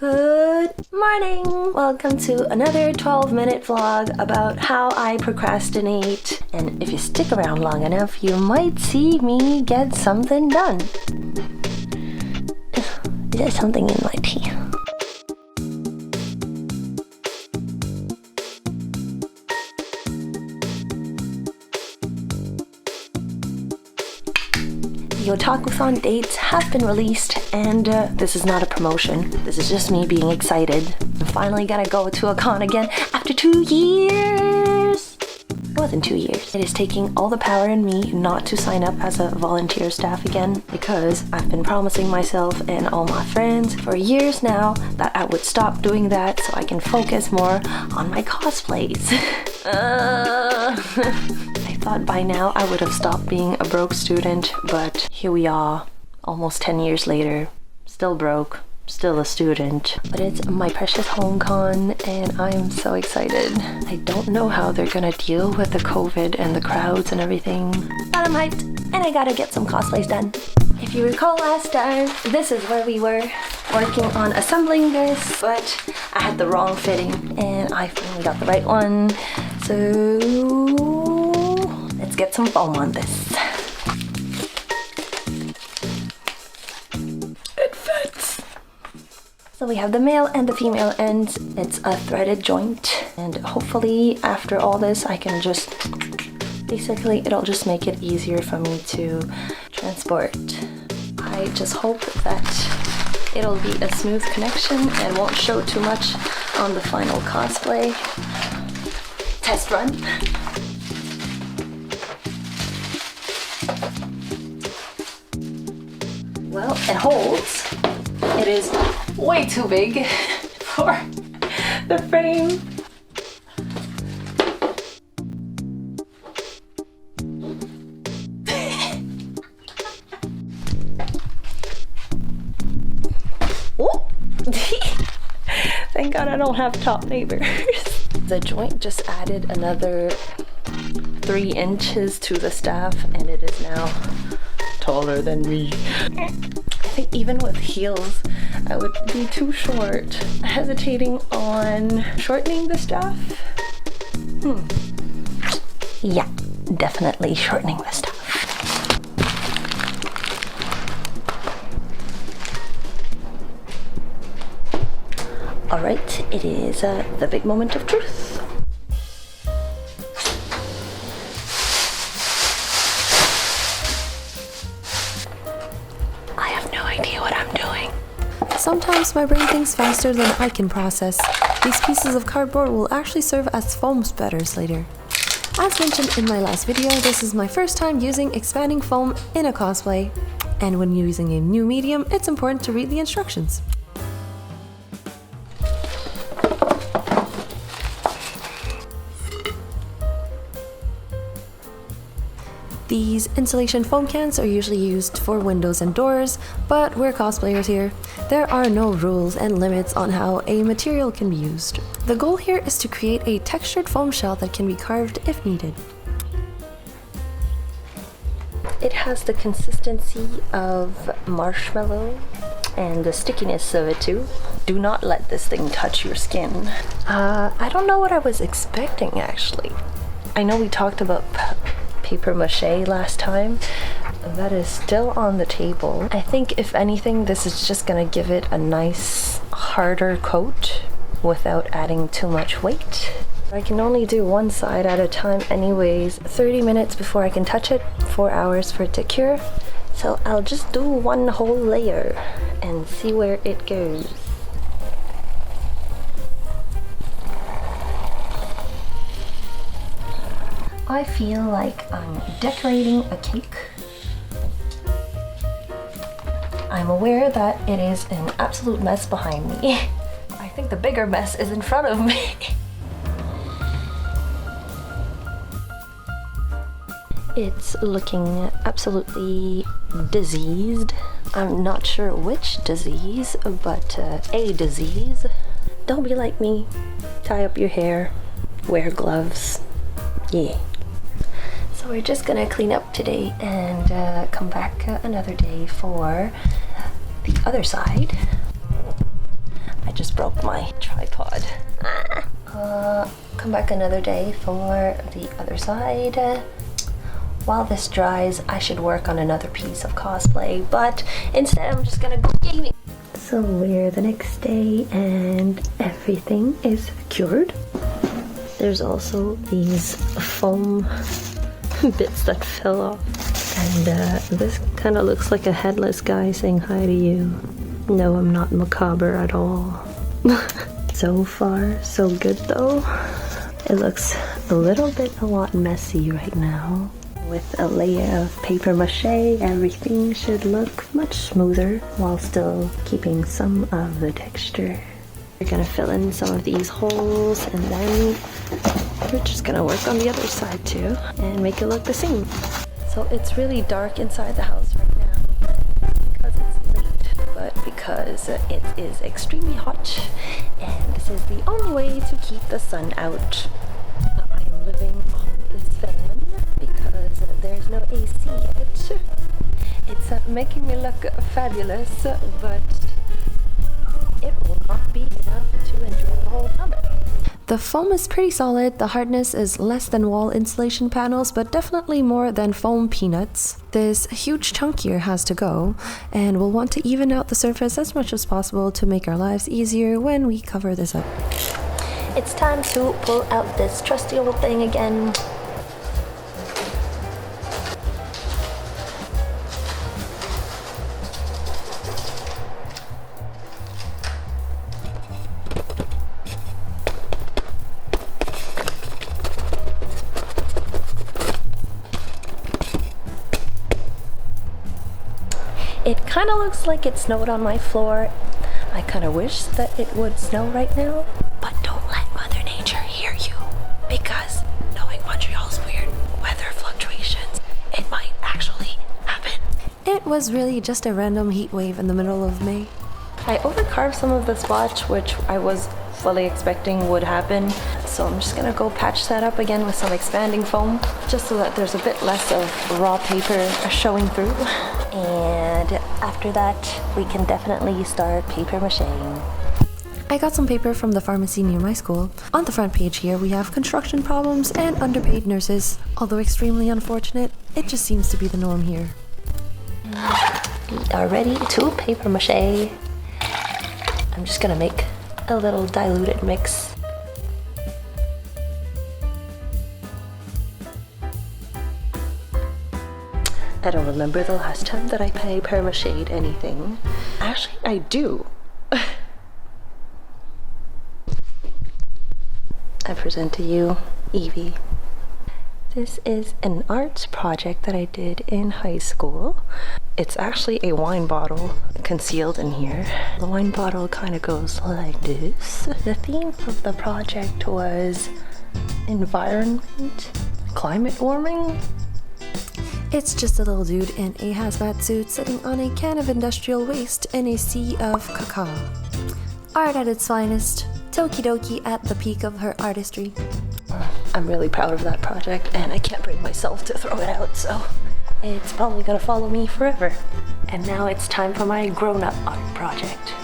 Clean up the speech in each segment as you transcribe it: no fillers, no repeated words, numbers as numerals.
Good morning! Welcome to another 12-minute vlog about how I procrastinate. And if you stick around long enough, you might see me get something done. There's something in my tea. The Otakuthon dates have been released, and this is not a promotion. This is just me being excited. I'm finally gonna go to a con again after 2 years! It wasn't 2 years. It is taking all the power in me not to sign up as a volunteer staff again, because I've been promising myself and all my friends for years now that I would stop doing that so I can focus more on my cosplays. I thought by now I would have stopped being a broke student, but here we are, almost 10 years later, still broke, still a student. But it's my precious home con and I'm so excited. I don't know how they're gonna deal with the COVID and the crowds and everything, but I'm hyped and I gotta get some cosplays done. If you recall last time, this is where we were working on assembling this, but I had the wrong fitting and I finally got the right one. So let's get some foam on this. It fits! So we have the male and the female ends. It's a threaded joint, and hopefully after all this I can just, basically it'll just make it easier for me to transport. I just hope that it'll be a smooth connection and won't show too much on the final cosplay. Test run. Well, it holds. It is way too big for the frame. Thank God I don't have top neighbors. The joint just added another 3 inches to the staff and it is now taller than me. I think even with heels, I would be too short. Hesitating on shortening the staff. Yeah, definitely shortening the staff. Alright, it is the big moment of truth. I have no idea what I'm doing. Sometimes my brain thinks faster than I can process. These pieces of cardboard will actually serve as foam spreaders later. As mentioned in my last video, this is my first time using expanding foam in a cosplay. And when using a new medium, it's important to read the instructions. These insulation foam cans are usually used for windows and doors, but we're cosplayers here. There are no rules and limits on how a material can be used. The goal here is to create a textured foam shell that can be carved if needed. It has the consistency of marshmallow and the stickiness of it too. Do not let this thing touch your skin. I don't know what I was expecting actually. I know we talked about paper mache last time. That is still on the table. I think if anything this is just gonna give it a nice harder coat without adding too much weight. I can only do one side at a time anyways. 30 minutes before I can touch it, 4 hours for it to cure. So I'll just do one whole layer and see where it goes. I feel like I'm decorating a cake. I'm aware that it is an absolute mess behind me. I think the bigger mess is in front of me. It's looking absolutely diseased. I'm not sure which disease, but a disease. Don't be like me. Tie up your hair, wear gloves. Yeah. So we're just gonna clean up today and come back another day for the other side. I my tripod. Come back another day for the other side. While this dries, I should work on another piece of cosplay, but instead I'm just gonna go gaming. So we're the next day and everything is cured. There's also these foam bits that fell off. And this kind of looks like a headless guy saying hi to you. No, I'm not macabre at all. So far, so good though. It looks a lot messy right now. With a layer of paper mache, everything should look much smoother while still keeping some of the texture. We're gonna fill in some of these holes and then we're just gonna work on the other side too and make it look the same. So it's really dark inside the house right now because it's late, but because it is extremely hot and this is the only way to keep the sun out. I am living on this fan because there's no AC yet. It's making me look fabulous, but it will not be enough to enjoy the whole summer. The foam is pretty solid. The hardness is less than wall insulation panels, but definitely more than foam peanuts. This huge chunk here has to go, and we'll want to even out the surface as much as possible to make our lives easier when we cover this up. It's time to pull out this trusty old thing again. It kind of looks like it snowed on my floor. I kind of wish that it would snow right now. But don't let Mother Nature hear you, because knowing Montreal's weird weather fluctuations, it might actually happen. It was really just a random heat wave in the middle of May. I overcarved some of this watch, which I was fully expecting would happen. So I'm just gonna go patch that up again with some expanding foam, just so that there's a bit less of raw paper showing through. And after that, we can definitely start paper macheing. I got some paper from the pharmacy near my school. On the front page here, we have construction problems and underpaid nurses. Although extremely unfortunate, it just seems to be the norm here. We are ready to paper mache. I'm just gonna make a little diluted mix. I don't remember the last time that I paper mache'd anything. Actually, I do. I present to you Evie. This is an arts project that I did in high school. It's actually a wine bottle concealed in here. The wine bottle kind of goes like this. The theme of the project was environment, climate warming. It's just a little dude in a hazmat suit sitting on a can of industrial waste in a sea of cacao. Art at its finest. Toki Doki at the peak of her artistry. I'm really proud of that project and I can't bring myself to throw it out, so it's probably gonna follow me forever. And now it's time for my grown-up art project.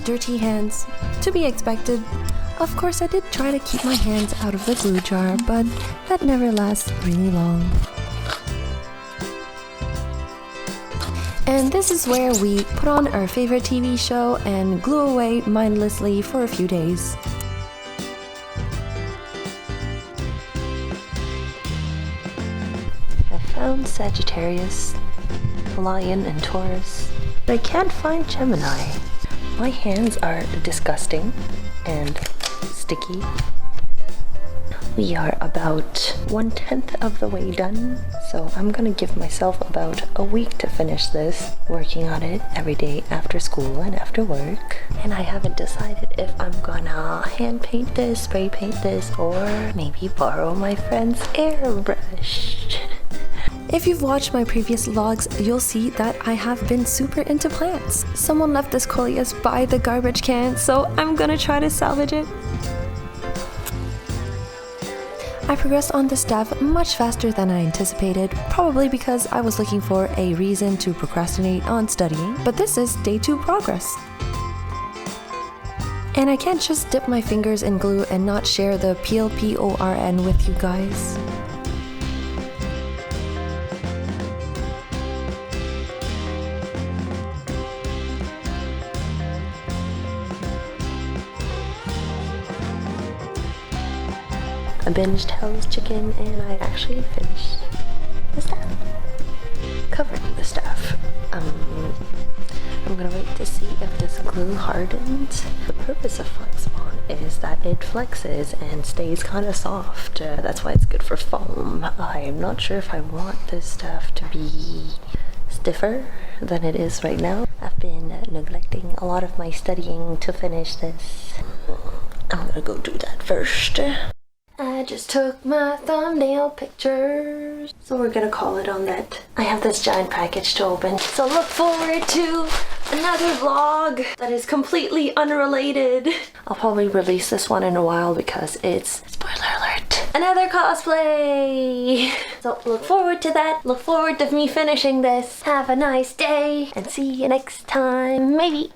Dirty hands. To be expected. Of course, I did try to keep my hands out of the glue jar, but that never lasts really long. And this is where we put on our favorite TV show and glue away mindlessly for a few days. I found Sagittarius, Lion, and Taurus, but I can't find Gemini. My hands are disgusting and sticky. We are about 1/10 of the way done, so I'm gonna give myself about a week to finish this, working on it every day after school and after work. And I haven't decided if I'm gonna hand paint this, spray paint this, or maybe borrow my friend's airbrush. If you've watched my previous vlogs, you'll see that I have been super into plants. Someone left this coleus by the garbage can, so I'm gonna try to salvage it. I progressed on this staff much faster than I anticipated, probably because I was looking for a reason to procrastinate on studying, but this is day 2 progress. And I can't just dip my fingers in glue and not share the PLPORN with you guys. I binged Hell's Chicken and I actually finished the staff. Covering the staff. I'm gonna wait to see if this glue hardens. The purpose of Flex Bond is that it flexes and stays kind of soft. That's why it's good for foam. I'm not sure if I want this stuff to be stiffer than it is right now. I've been neglecting a lot of my studying to finish this. I'm gonna go do that first. I just took my thumbnail pictures. So we're gonna call it on that. I have this giant package to open. So look forward to another vlog that is completely unrelated. I'll probably release this one in a while because it's, spoiler alert, another cosplay. So look forward to that. Look forward to me finishing this. Have a nice day and see you next time. Maybe.